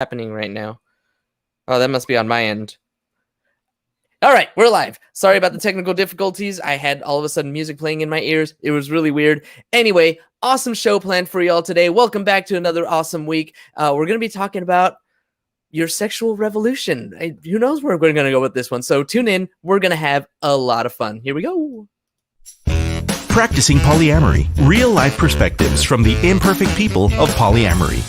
happening right now. Oh, that must be on my end. All right, we're live. Sorry about the technical difficulties. I had all of a sudden music playing in my ears. It was really weird. Anyway, awesome show planned for y'all today. Welcome back to another awesome week. We're going to be talking about your sexual revolution. Who knows where we're going to go with this one? So tune in. We're going to have a lot of fun. Here we go. Practicing polyamory. Real-life perspectives from the imperfect people of polyamory.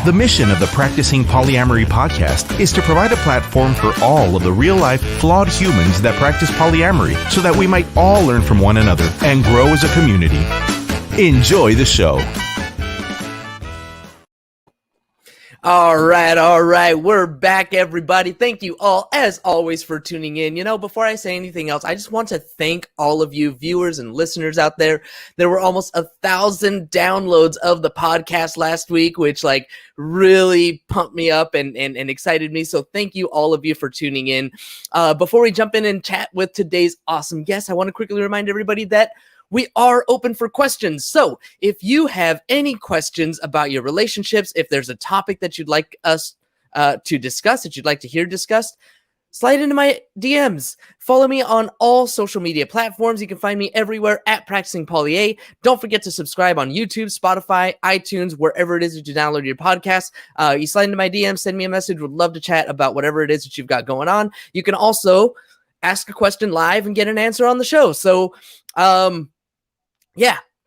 The mission of the Practicing Polyamory podcast is to provide a platform for all of the real-life, flawed humans that practice polyamory so that we might all learn from one another and grow as a community. Enjoy the show. All right. We're back, everybody. Thank you all, as always, for tuning in. You know, before I say anything else, I just want to thank all of you viewers and listeners out there. There were almost 1,000 downloads of the podcast last week, which really pumped me up and excited me. So thank you, all of you, for tuning in. Before we jump in and chat with today's awesome guest, I want to quickly remind everybody that we are open for questions. So if you have any questions about your relationships, if there's a topic that you'd like us to discuss, that you'd like to hear discussed, slide into my DMs. Follow me on all social media platforms. You can find me everywhere at Practicing Poly. Don't forget to subscribe on YouTube, Spotify, iTunes, wherever it is that you download your podcast. You slide into my DMs, send me a message. Would love to chat about whatever it is that you've got going on. You can also ask a question live and get an answer on the show. So,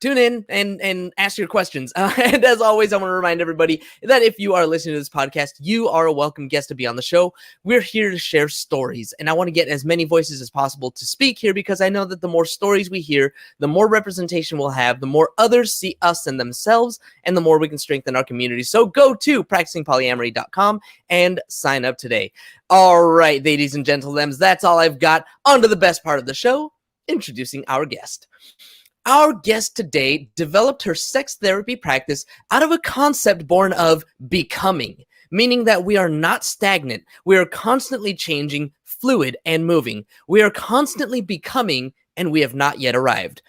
tune in and ask your questions. And as always, I want to remind everybody that if you are listening to this podcast, you are a welcome guest to be on the show. We're here to share stories, and I want to get as many voices as possible to speak here because I know that the more stories we hear, the more representation we'll have, the more others see us and themselves, and the more we can strengthen our community. So go to practicingpolyamory.com and sign up today. All right, ladies and gentlemen, that's all I've got. On to the best part of the show, introducing our guest. Our guest today developed her sex therapy practice out of a concept born of becoming, meaning that we are not stagnant. We are constantly changing, fluid, and moving. We are constantly becoming, and we have not yet arrived.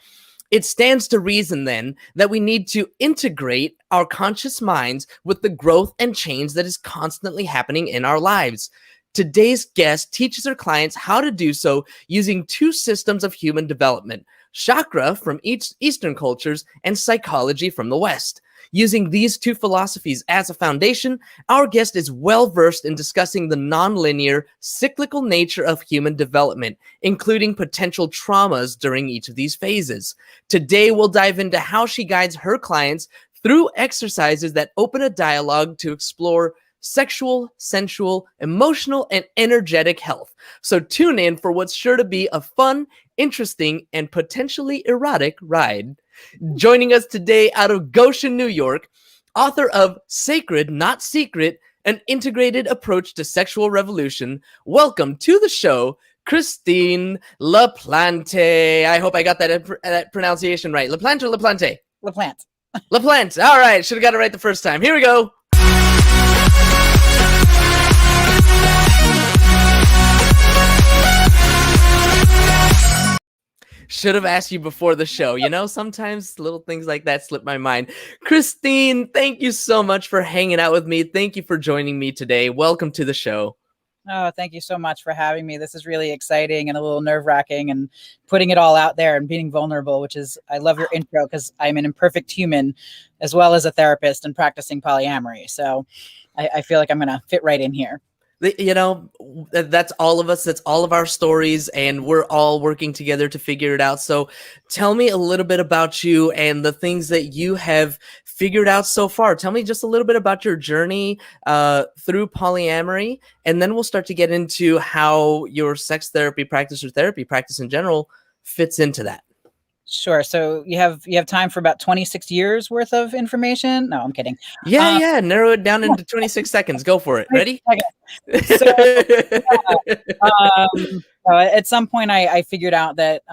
It stands to reason, then, that we need to integrate our conscious minds with the growth and change that is constantly happening in our lives. Today's guest teaches her clients how to do so using two systems of human development: Chakra from Eastern cultures and psychology from the West. Using these two philosophies as a foundation, our guest is well-versed in discussing the nonlinear, cyclical nature of human development, including potential traumas during each of these phases. Today, we'll dive into how she guides her clients through exercises that open a dialogue to explore sexual, sensual, emotional, and energetic health. So tune in for what's sure to be a fun, interesting, and potentially erotic ride. Joining us today out of Goshen, New York, author of Sacred, Not Secret, An Integrated Approach to Sexual Revolution. Welcome to the show, Christine Laplante. I hope I got that pronunciation right. Laplante or Laplante? Laplante. Laplante. All right. Should have got it right the first time. Here we go. Should have asked you before the show. You know, sometimes little things like that slip my mind. Christine, thank you so much for hanging out with me. Thank you for joining me today. Welcome to the show. Oh, thank you so much for having me. This is really exciting and a little nerve-wracking and putting it all out there and being vulnerable, which is, I love your intro because I'm an imperfect human as well as a therapist and practicing polyamory. So I feel like I'm going to fit right in here. You know, that's all of us. That's all of our stories, and we're all working together to figure it out. So tell me a little bit about you and the things that you have figured out so far. Tell me just a little bit about your journey through polyamory, and then we'll start to get into how your sex therapy practice or therapy practice in general fits into that. Sure. So you have time for about 26 years worth of information? No, I'm kidding. Yeah. Narrow it down into 26 seconds. Go for it. Ready? Okay. So, at some point I figured out that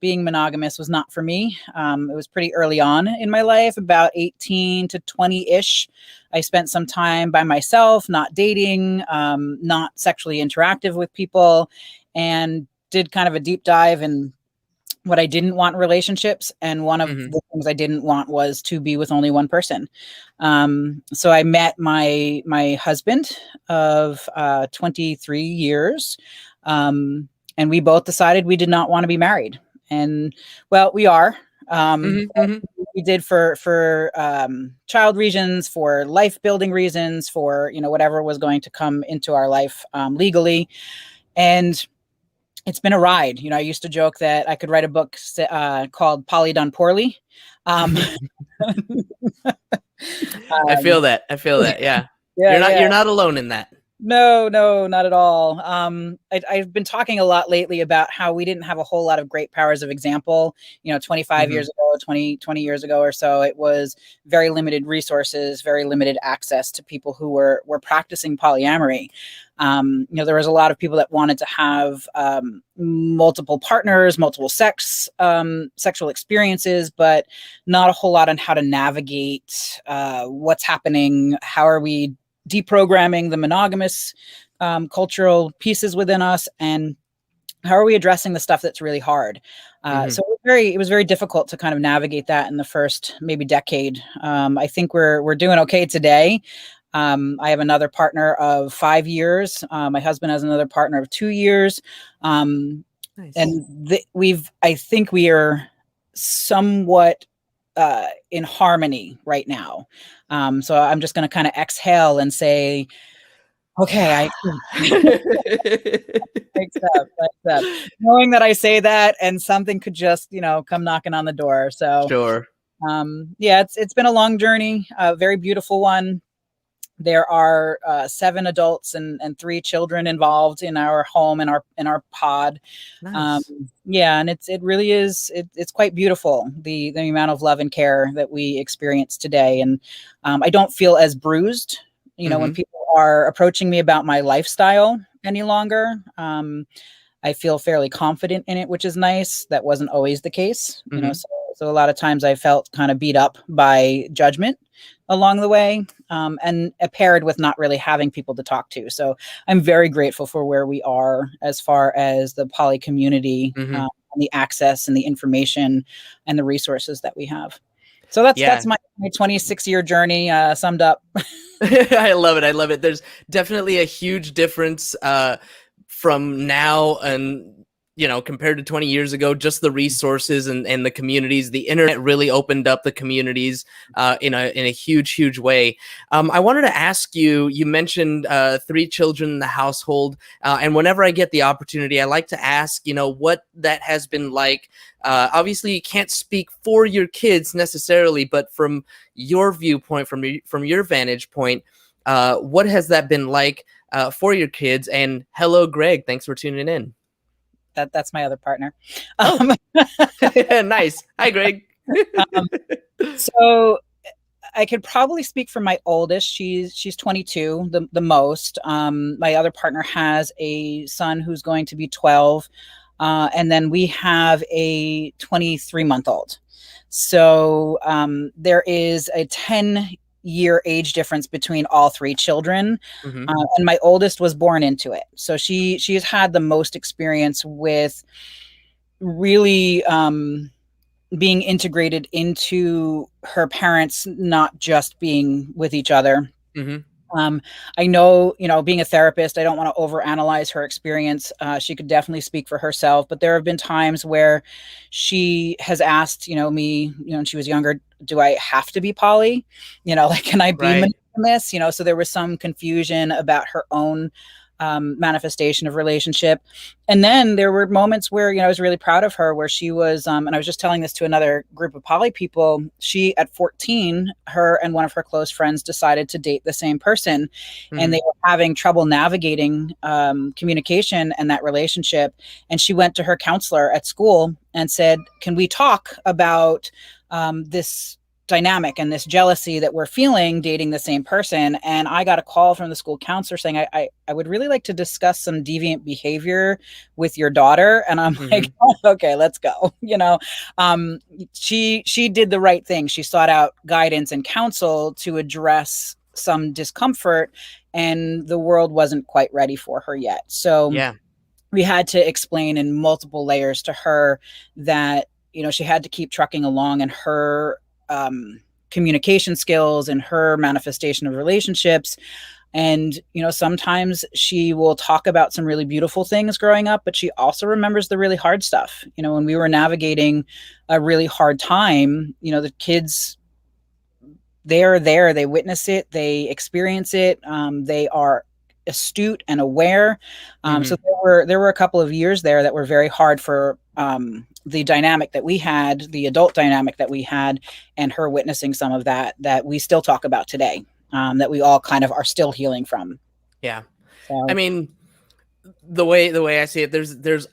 being monogamous was not for me. It was pretty early on in my life, about 18 to 20-ish. I spent some time by myself, not dating, not sexually interactive with people, and did kind of a deep dive in what I didn't want in relationships. And one of Mhm. the things I didn't want was to be with only one person. So I met my husband of 23 years. And we both decided we did not want to be married. And well, we are. Mhm. Mhm. We did for child reasons, for life building reasons, for whatever was going to come into our life legally. And it's been a ride. I used to joke that I could write a book called Polly Done Poorly. Um, I um, feel that. I feel that. Yeah. yeah, yeah. You're not alone in that. No, no, not at all. I've been talking a lot lately about how we didn't have a whole lot of great powers of example. 25 Mhm. years ago, 20 years ago or so, it was very limited resources, very limited access to people who were practicing polyamory. There was a lot of people that wanted to have multiple partners, multiple sexual experiences, but not a whole lot on how to navigate what's happening. How are we deprogramming the monogamous cultural pieces within us, and how are we addressing the stuff that's really hard? Mhm. So it was very difficult to kind of navigate that in the first maybe decade. I think we're doing okay today. I have another partner of 5 years. My husband has another partner of 2 years. Nice. And I think we are somewhat in harmony right now. So I'm just going to kind of exhale and say, okay, I accept. Knowing that I say that and something could just, come knocking on the door. So, Sure. yeah, it's been a long journey, a very beautiful one. There are 7 adults and 3 children involved in our home, in our pod. Um, Nice. yeah, and it really is. It's quite beautiful, the amount of love and care that we experience today. And I don't feel as bruised, when Mhm. people are approaching me about my lifestyle any longer. I feel fairly confident in it, which is nice. That wasn't always the case, Mhm. so a lot of times I felt kind of beat up by judgment along the way, and paired with not really having people to talk to. So I'm very grateful for where we are as far as the poly community, Mhm. and the access and the information and the resources that we have. So that's Yeah. my 26-year journey summed up. I love it. I love it. There's definitely a huge difference from now and compared to 20 years ago. Just the resources and the communities, the internet really opened up the communities in a huge way. I wanted to ask you. You mentioned 3 children in the household, and whenever I get the opportunity, I like to ask what that has been like. Obviously, you can't speak for your kids necessarily, but from your viewpoint, from your vantage point, what has that been like for your kids? And hello, Greg. Thanks for tuning in. That's my other partner. Oh, Um, nice. Hi, Greg. um, so I could probably speak for my oldest. She's 22, the most. My other partner has a son who's going to be 12, and then we have a 23-month-old. So there is a 10-year age difference between all 3 children, Hmm. and my oldest was born into it. So she has had the most experience with really being integrated into her parents not just being with each other. Hmm. I know, being a therapist, I don't want to overanalyze her experience. She could definitely speak for herself, but there have been times where she has asked, me, when she was younger, do I have to be poly? Like, can I be Right. monogamous? So there was some confusion about her own manifestation of relationship. And then there were moments where, I was really proud of her, where she was, and I was just telling this to another group of poly people. She, at 14, her and one of her close friends decided to date the same person, and Hmm. they were having trouble navigating communication and that relationship. And she went to her counselor at school and said, can we talk about this dynamic and this jealousy that we're feeling dating the same person? And I got a call from the school counselor saying, I would really like to discuss some deviant behavior with your daughter. And I'm like, Hmm. oh, okay, let's go. She did the right thing. She sought out guidance and counsel to address some discomfort, and the world wasn't quite ready for her yet. So Yeah. we had to explain in multiple layers to her that, she had to keep trucking along, and her communication skills and her manifestation of relationships. And, sometimes she will talk about some really beautiful things growing up, but she also remembers the really hard stuff. When we were navigating a really hard time, the kids, they are there, they witness it, they experience it. They are astute and aware. So there were a couple of years there that were very hard for the dynamic that we had, the adult dynamic that we had, and her witnessing some of that we still talk about today, that we all kind of are still healing from. Yeah. So, I mean, the way I see it, there's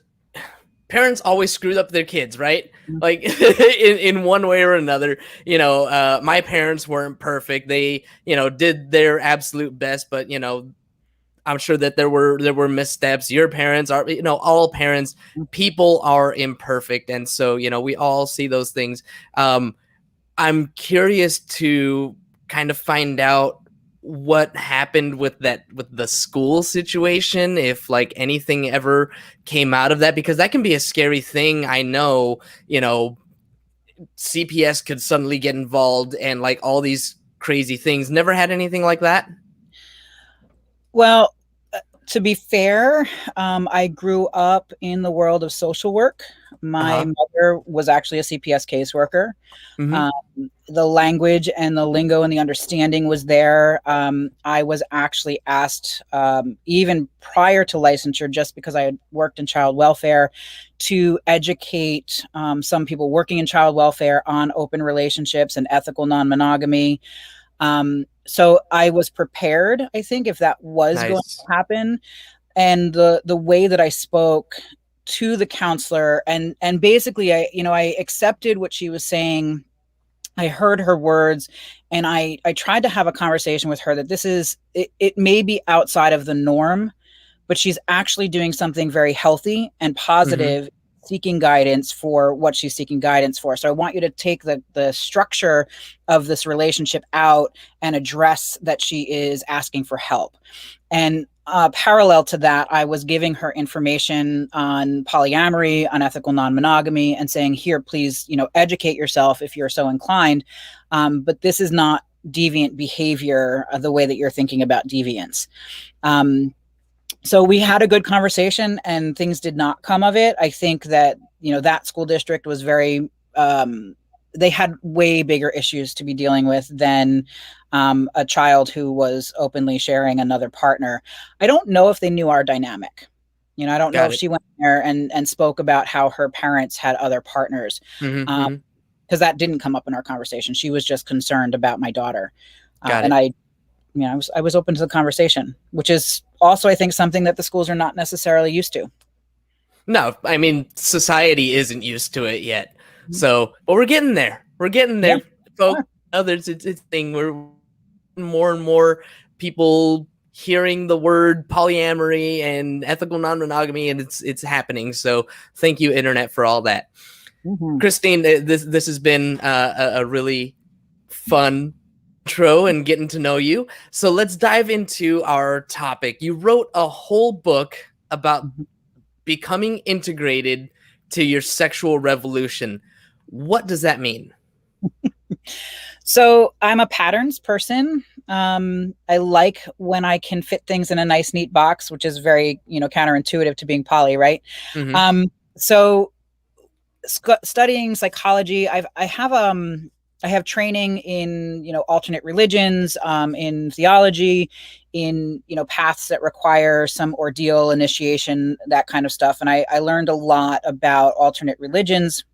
parents always screwed up their kids, right? Like in one way or another. My parents weren't perfect. They, did their absolute best, but I'm sure that there were missteps. Your parents are, all parents, people are imperfect. And so, we all see those things. I'm curious to kind of find out what happened with the school situation, if like anything ever came out of that, because that can be a scary thing. I know, CPS could suddenly get involved and like all these crazy things. Never had anything like that? Well, to be fair, I grew up in the world of social work. My mother was actually a CPS caseworker. The language and the lingo and the understanding was there. I was actually asked, even prior to licensure, just because I had worked in child welfare, to educate some people working in child welfare on open relationships and ethical non-monogamy. So I was prepared, I think, if that was going to happen. And the way that I spoke to the counselor, and basically I accepted what she was saying. I heard her words, and I tried to have a conversation with her that this is, it may be outside of the norm, but she's actually doing something very healthy and positive, seeking guidance for what she's seeking guidance for. So I want you to take the structure of this relationship out and address that she is asking for help. And parallel to that, I was giving her information on polyamory, on ethical non-monogamy, and saying, here, please, educate yourself if you're so inclined. But this is not deviant behavior the way that you're thinking about deviance. So we had a good conversation, and things did not come of it. I think that, that school district was very, they had way bigger issues to be dealing with than a child who was openly sharing another partner. I don't know if they knew our dynamic. I don't know if she went there and spoke about how her parents had other partners, because that didn't come up in our conversation. She was just concerned about my daughter. And I was open to the conversation, which is also, I think, something that the schools are not necessarily used to. No, I mean, society isn't used to it yet. So, but we're getting there. We're getting there, folks. Others, it's a thing. We're more and more people hearing the word polyamory and ethical non-monogamy, and it's happening. So, thank you, internet, for all that. Christine, this has been a really fun intro and getting to know you. So let's dive into our topic. You wrote a whole book about becoming integrated to your sexual revolution. What does that mean? So I'm a patterns person. I like when I can fit things in a nice, neat box, which is very, counterintuitive to being poly, right? So studying psychology, I have training in, alternate religions, in theology, in, paths that require some ordeal, initiation, that kind of stuff. And I learned a lot about alternate religions,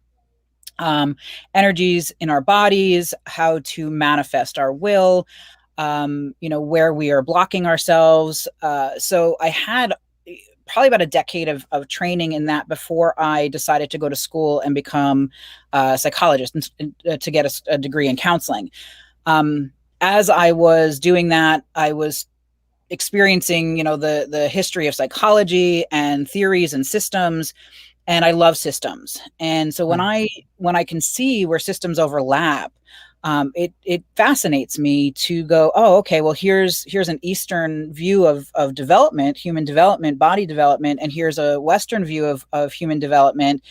energies in our bodies, how to manifest our will, where we are blocking ourselves. So I had probably about a decade of training in that before I decided to go to school and become a psychologist and to get a degree in counseling. As I was doing that, I was experiencing, the history of psychology and theories and systems, and I love systems. And so when I can see where systems overlap, it fascinates me to go, oh, okay, well, here's an Eastern view of development, human development, body development, and here's a Western view of human development,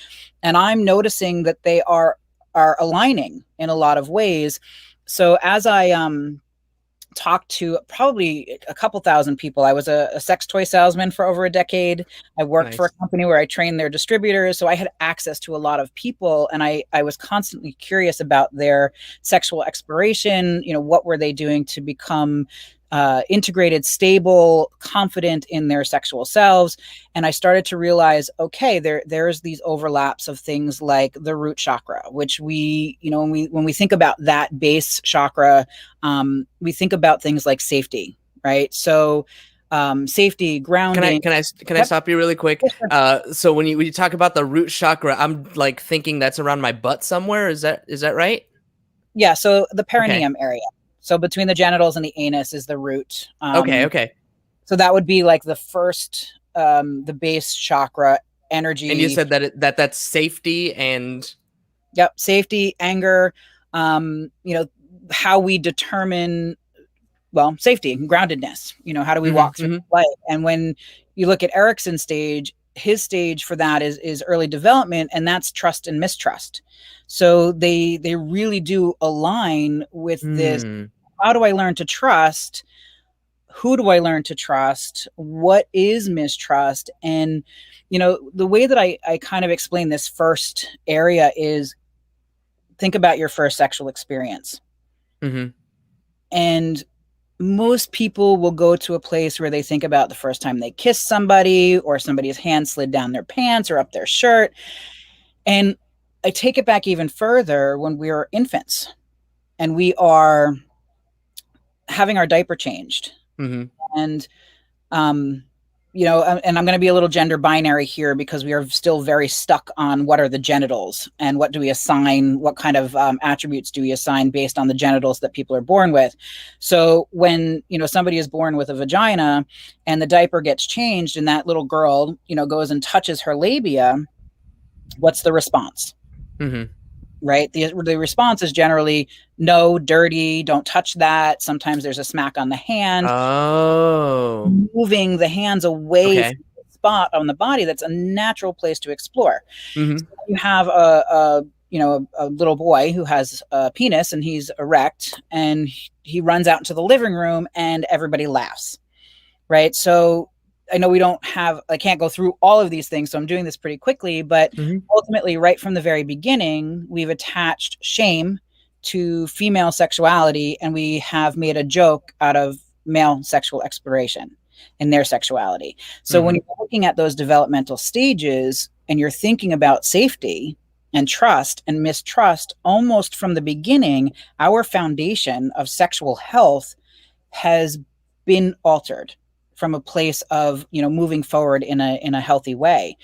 and I'm noticing that they are aligning in a lot of ways. So as I talked to probably a couple thousand people. I was a sex toy salesman for over a decade. I worked for a company where I trained their distributors. So I had access to a lot of people, and I was constantly curious about their sexual exploration. What were they doing to become integrated, stable, confident in their sexual selves? And I started to realize, okay, there's these overlaps of things like the root chakra, which when we think about that base chakra, we think about things like safety, right? So safety, grounding. Can I stop you really quick? So when you talk about the root chakra, I'm like thinking that's around my butt somewhere. Is that right? Yeah. So the perineum area. So between the genitals and the anus is the root. Okay. So that would be like the first, the base chakra energy. And you said that's safety and. Yep, safety, anger. How we determine, well, safety and groundedness. How do we walk through life? And when you look at Erickson's stage, his stage for that is early development, and that's trust and mistrust. So they really do align with this. How do I learn to trust? Who do I learn to trust? What is mistrust? And, the way that I kind of explain this first area is think about your first sexual experience. And most people will go to a place where they think about the first time they kissed somebody, or somebody's hand slid down their pants or up their shirt. And I take it back even further when we were infants and we are having our diaper changed. And, and I'm going to be a little gender binary here because we are still very stuck on what are the genitals and what do we assign, what kind of attributes do we assign based on the genitals that people are born with. So when, somebody is born with a vagina and the diaper gets changed and that little girl, goes and touches her labia, what's the response? Right? The response is generally no, dirty, don't touch that. Sometimes there's a smack on the hand. Moving the hands away from the spot on the body that's a natural place to explore. So you have a little boy who has a penis and he's erect and he runs out into the living room and everybody laughs, right? So I know I can't go through all of these things, so I'm doing this pretty quickly, but ultimately right from the very beginning, we've attached shame to female sexuality and we have made a joke out of male sexual exploration and their sexuality. So when you're looking at those developmental stages and you're thinking about safety and trust and mistrust, almost from the beginning, our foundation of sexual health has been altered from a place of, moving forward in a healthy way.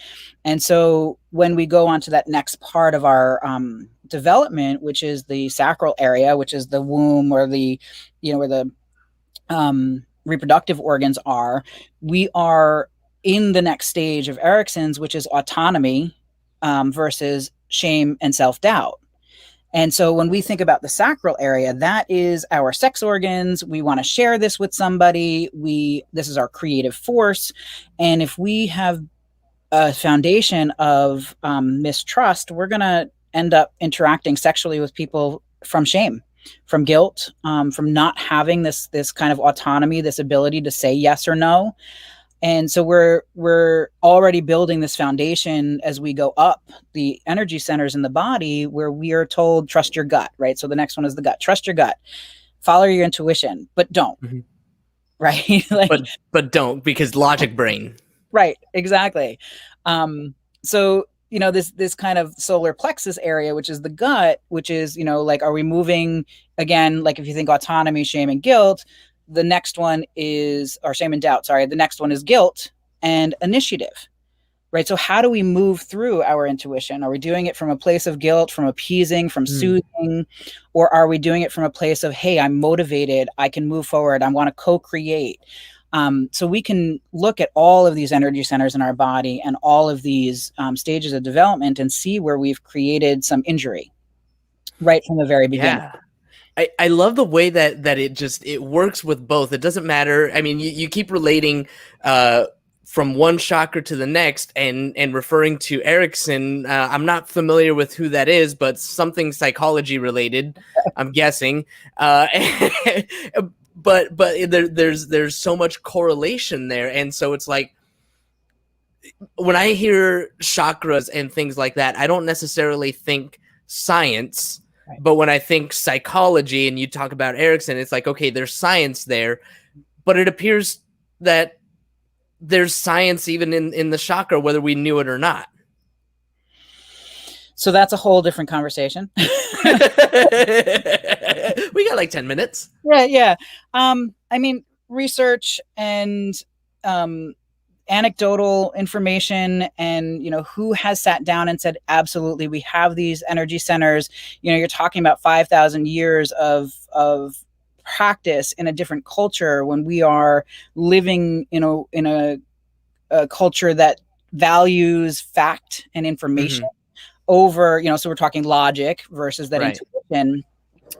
And so when we go on to that next part of our development, which is the sacral area, which is the womb or the, where the reproductive organs are, we are in the next stage of Erickson's, which is autonomy versus shame and self-doubt. And so when we think about the sacral area, that is our sex organs. We want to share this with somebody. This is our creative force. And if we have a foundation of mistrust, we're going to end up interacting sexually with people from shame, from guilt, from not having this kind of autonomy, this ability to say yes or no. And so we're already building this foundation as we go up the energy centers in the body where we are told, trust your gut, right? So the next one is the gut. Trust your gut. Follow your intuition, but don't. Right? but don't, because logic brain. Right, exactly. So, this kind of solar plexus area, which is the gut, which is, are we moving again, like if you think autonomy, shame, and guilt, the next one is, or shame and doubt, sorry. The next one is guilt and initiative, right? So how do we move through our intuition? Are we doing it from a place of guilt, from appeasing, from soothing, or are we doing it from a place of, hey, I'm motivated, I can move forward, I want to co-create? So we can look at all of these energy centers in our body and all of these stages of development and see where we've created some injury right from the very beginning. I love the way that it works with both. It doesn't matter. I mean, you keep relating from one chakra to the next and referring to Erickson. I'm not familiar with who that is, but something psychology related, I'm guessing. But there's so much correlation there. And so it's like, when I hear chakras and things like that, I don't necessarily think science, Right. but when I think psychology and you talk about Erickson, it's like, okay, there's science there, but it appears that there's science even in the chakra, whether we knew it or not. So that's a whole different conversation. We got like 10 minutes. Yeah. I mean, research and anecdotal information, and who has sat down and said, absolutely, we have these energy centers. You're talking about 5,000 years of practice in a different culture, when we are living in a culture that values fact and information over, so we're talking logic versus that intuition.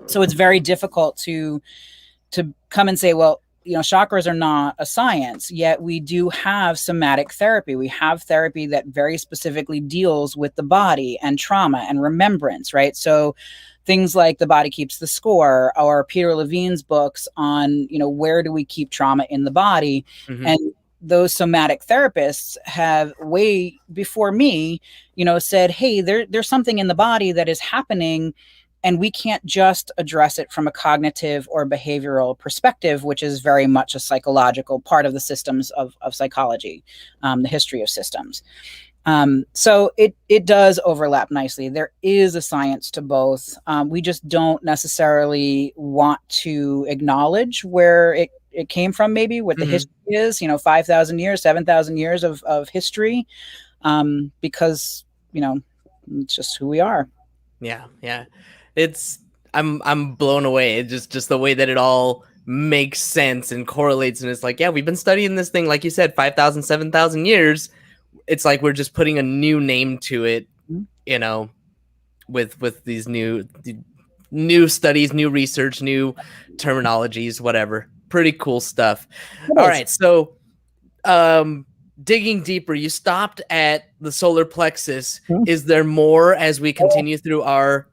So it's very difficult to come and say, well, chakras are not a science, yet we do have somatic therapy. We have therapy that very specifically deals with the body and trauma and remembrance, right? So things like The Body Keeps the Score, or Peter Levine's books on, where do we keep trauma in the body? And those somatic therapists have, way before me, said, hey, there's something in the body that is happening, and we can't just address it from a cognitive or behavioral perspective, which is very much a psychological part of the systems of psychology, the history of systems. So it does overlap nicely. There is a science to both. We just don't necessarily want to acknowledge where it came from, maybe what the history is, 5,000 years, 7,000 years of history, because, it's just who we are. Yeah. I'm blown away. It's just the way that it all makes sense and correlates. And it's like, yeah, we've been studying this thing, like you said, 5,000, 7,000 years. It's like we're just putting a new name to it, with these new studies, new research, new terminologies, whatever. Pretty cool stuff. All right. So, digging deeper, you stopped at the solar plexus. Is there more as we continue through our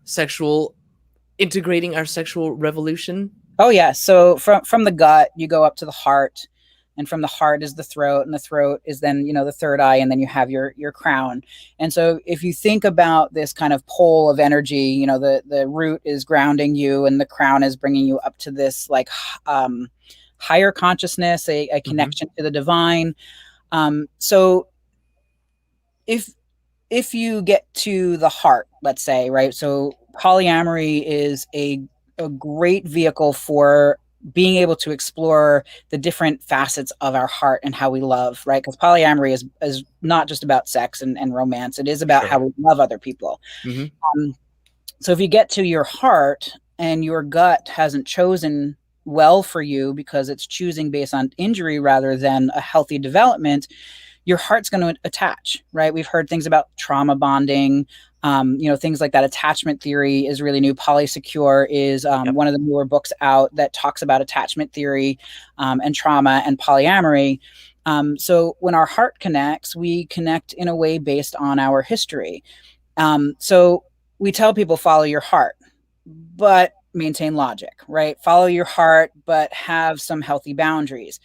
integrating our sexual revolution? Oh yeah. So from the gut, you go up to the heart, and from the heart is the throat, and the throat is then, the third eye, and then you have your crown. And so if you think about this kind of pole of energy, the root is grounding you, and the crown is bringing you up to this like higher consciousness, a connection to the divine. So if you get to the heart, let's say, right? So polyamory is a great vehicle for being able to explore the different facets of our heart and how we love, right? Because polyamory is not just about sex and romance. It is about how we love other people. So if you get to your heart and your gut hasn't chosen well for you because it's choosing based on injury rather than a healthy development, your heart's going to attach, right? We've heard things about trauma bonding, things like that. Attachment theory is really new. Polysecure is one of the newer books out that talks about attachment theory and trauma and polyamory. So when our heart connects, we connect in a way based on our history. So we tell people, follow your heart, but maintain logic, right? Follow your heart, but have some healthy boundaries.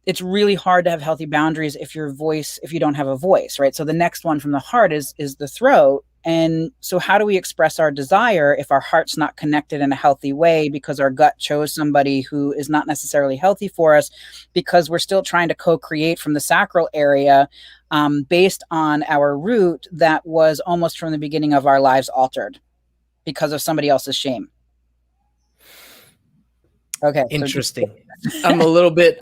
It's really hard to have healthy boundaries if you don't have a voice, right? So the next one from the heart is the throat. And so how do we express our desire if our heart's not connected in a healthy way because our gut chose somebody who is not necessarily healthy for us, because we're still trying to co-create from the sacral area based on our root that was almost from the beginning of our lives altered because of somebody else's shame. Okay. Interesting. I'm a little bit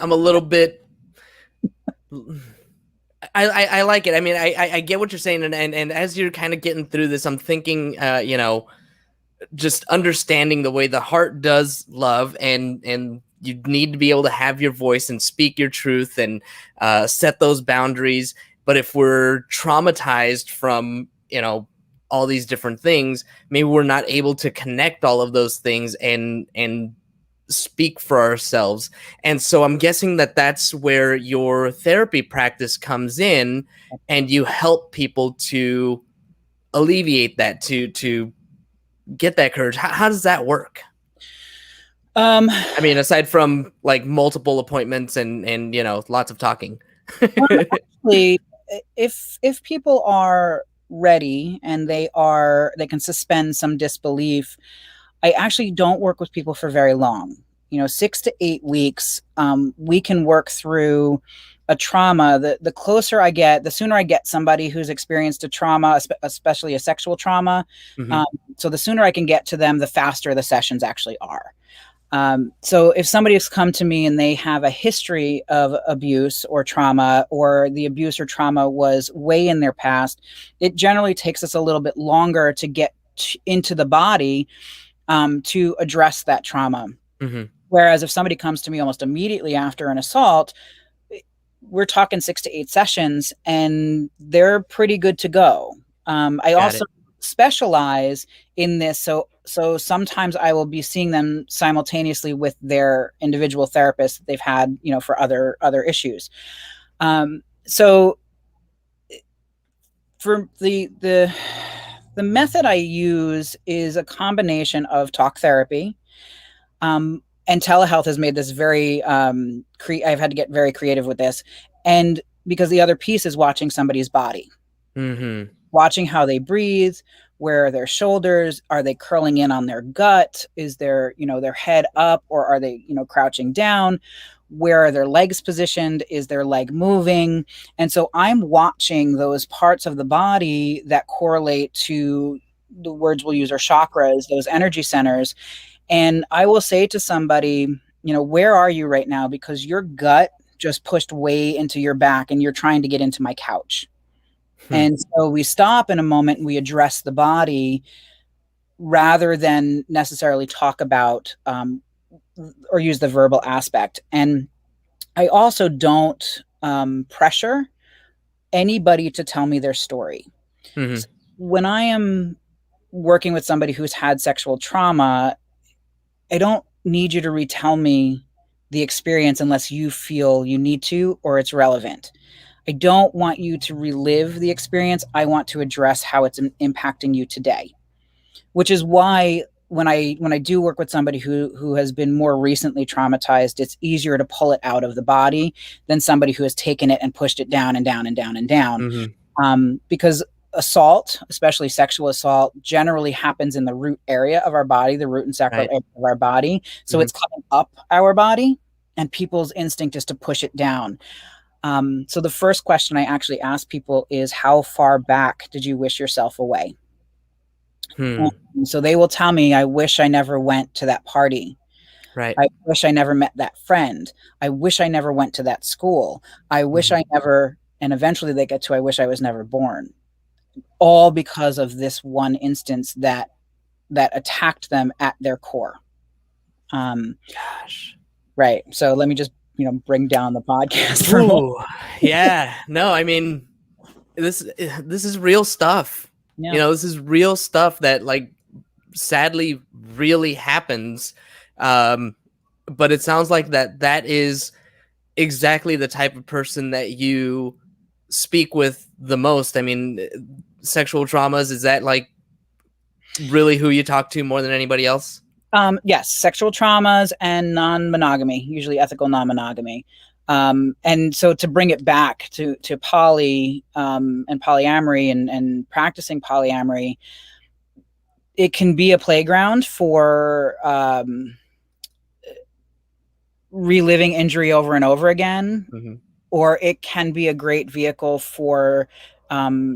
I like it. I mean, I get what you're saying. And as you're kind of getting through this, I'm thinking, just understanding the way the heart does love, and you need to be able to have your voice and speak your truth and set those boundaries. But if we're traumatized from, all these different things, maybe we're not able to connect all of those things and speak for ourselves. And so I'm guessing that that's where your therapy practice comes in, and you help people to alleviate that, to get that courage. How does that work? I mean, aside from like multiple appointments and lots of talking. Actually, if people are ready and they can suspend some disbelief, I actually don't work with people for very long. 6 to 8 weeks. We can work through a trauma. The closer I get, the sooner I get somebody who's experienced a trauma, especially a sexual trauma. Mm-hmm. So the sooner I can get to them, the faster the sessions actually are. So if somebody has come to me and they have a history of abuse or trauma, or the abuse or trauma was way in their past, it generally takes us a little bit longer to get into the body to address that trauma. Mm-hmm. Whereas if somebody comes to me almost immediately after an assault, we're talking 6 to 8 sessions and they're pretty good to go. I also specialize in this. So sometimes I will be seeing them simultaneously with their individual therapist that they've had, for other issues. So for the method I use is a combination of talk therapy, and telehealth has made this very, I've had to get very creative with this. And because the other piece is watching somebody's body, watching how they breathe, where are their shoulders, are they curling in on their gut? Is their head up, or are they, crouching down? Where are their legs positioned? Is their leg moving? And so I'm watching those parts of the body that correlate to the words we'll use are chakras, those energy centers. And I will say to somebody, where are you right now? Because your gut just pushed way into your back and you're trying to get into my couch. And so we stop in a moment and we address the body rather than necessarily talk about or use the verbal aspect. And I also don't pressure anybody to tell me their story. So when I am working with somebody who's had sexual trauma, I don't need you to retell me the experience unless you feel you need to or it's relevant. I don't want you to relive the experience. I want to address how it's impacting you today, which is why when I do work with somebody who has been more recently traumatized, it's easier to pull it out of the body than somebody who has taken it and pushed it down and down and down and down. Because assault, especially sexual assault, generally happens in the root area of our body, the root and sacral area of our body. So it's coming up our body, and people's instinct is to push it down. So the first question I actually ask people is, how far back did you wish yourself away? So they will tell me, I wish I never went to that party. Right. I wish I never met that friend. I wish I never went to that school. I wish I never, and eventually they get to, I wish I was never born. All because of this one instance that attacked them at their core. Gosh. Right. So let me just, bring down the podcast for a moment. Yeah. No, I mean, this is real stuff. Yeah. This is real stuff that, like, sadly really happens. But it sounds like that is exactly the type of person that you speak with the most. I mean, sexual traumas, is that like really who you talk to more than anybody else? Yes, sexual traumas and non-monogamy, usually ethical non-monogamy. And so to bring it back to poly and polyamory and practicing polyamory, it can be a playground for reliving injury over and over again, or it can be a great vehicle for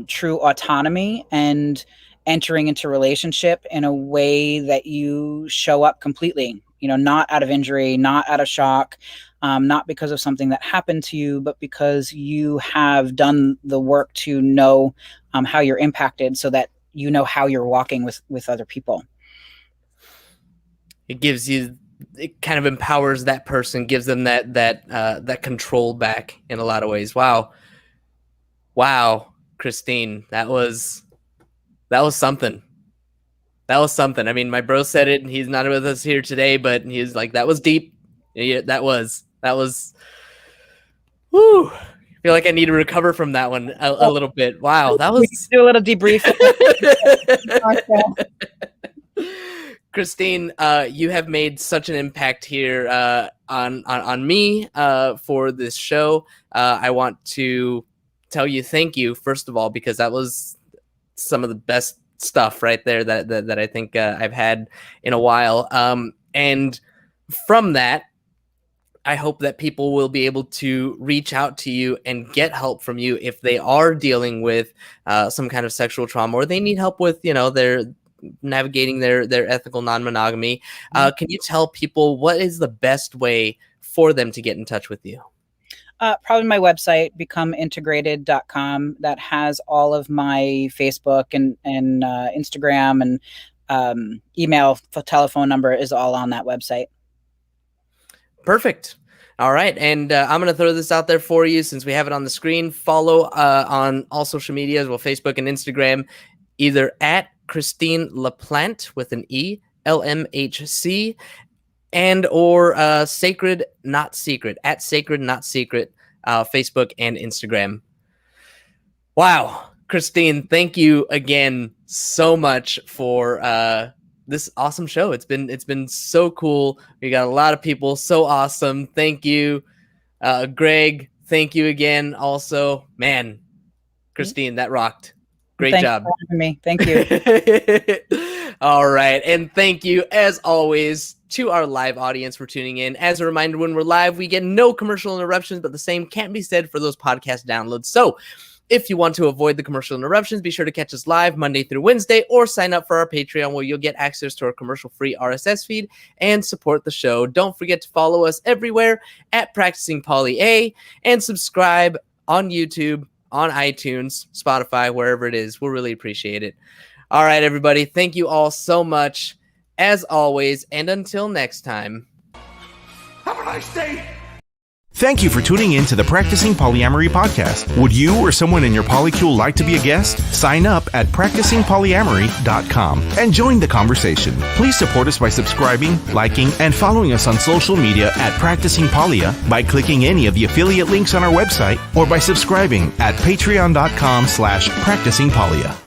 true autonomy and entering into relationship in a way that you show up completely, not out of injury, not out of shock, not because of something that happened to you, but because you have done the work to know how you're impacted, so that you know how you're walking with other people. It kind of empowers that person, gives them that control back in a lot of ways. Wow, Christine, that was That was something. That was something. I mean, my bro said it, and he's not with us here today, but he's like, that was deep. Yeah, that was. Whew. I feel like I need to recover from that one a little bit. Wow, that was. Do a little debrief. Christine, you have made such an impact here on me for this show. I want to tell you thank you, first of all, because that was some of the best stuff right there that I think I've had in a while. And from that, I hope that people will be able to reach out to you and get help from you if they are dealing with some kind of sexual trauma, or they need help with, their navigating their ethical non-monogamy. Can you tell people what is the best way for them to get in touch with you? Probably my website, becomeintegrated.com. That has all of my Facebook and Instagram and email, telephone number is all on that website. Perfect. All right. And I'm going to throw this out there for you since we have it on the screen. Follow on all social media as well, Facebook and Instagram, either at Christine Laplante with an E, LMHC, and or Sacred Not Secret, at Sacred Not Secret, Facebook and Instagram. Wow. Christine, thank you again so much for this awesome show. It's been so cool. We got a lot of people. So awesome. Thank you. Greg, thank you again. Also, man, Christine, that rocked. Great Thanks job. for having me. Thank you. All right. And thank you, as always, to our live audience for tuning in. As a reminder, when we're live, we get no commercial interruptions, but the same can't be said for those podcast downloads. So if you want to avoid the commercial interruptions, be sure to catch us live Monday through Wednesday, or sign up for our Patreon, where you'll get access to our commercial-free RSS feed and support the show. Don't forget to follow us everywhere at Practicing Poly A, and subscribe on YouTube, on iTunes, Spotify, wherever it is. We'll really appreciate it. All right, everybody. Thank you all so much, as always, and until next time. Have a nice day. Thank you for tuning in to the Practicing Polyamory podcast. Would you or someone in your polycule like to be a guest? Sign up at practicingpolyamory.com and join the conversation. Please support us by subscribing, liking, and following us on social media at Practicing Polya by clicking any of the affiliate links on our website, or by subscribing at patreon.com/practicingpolya.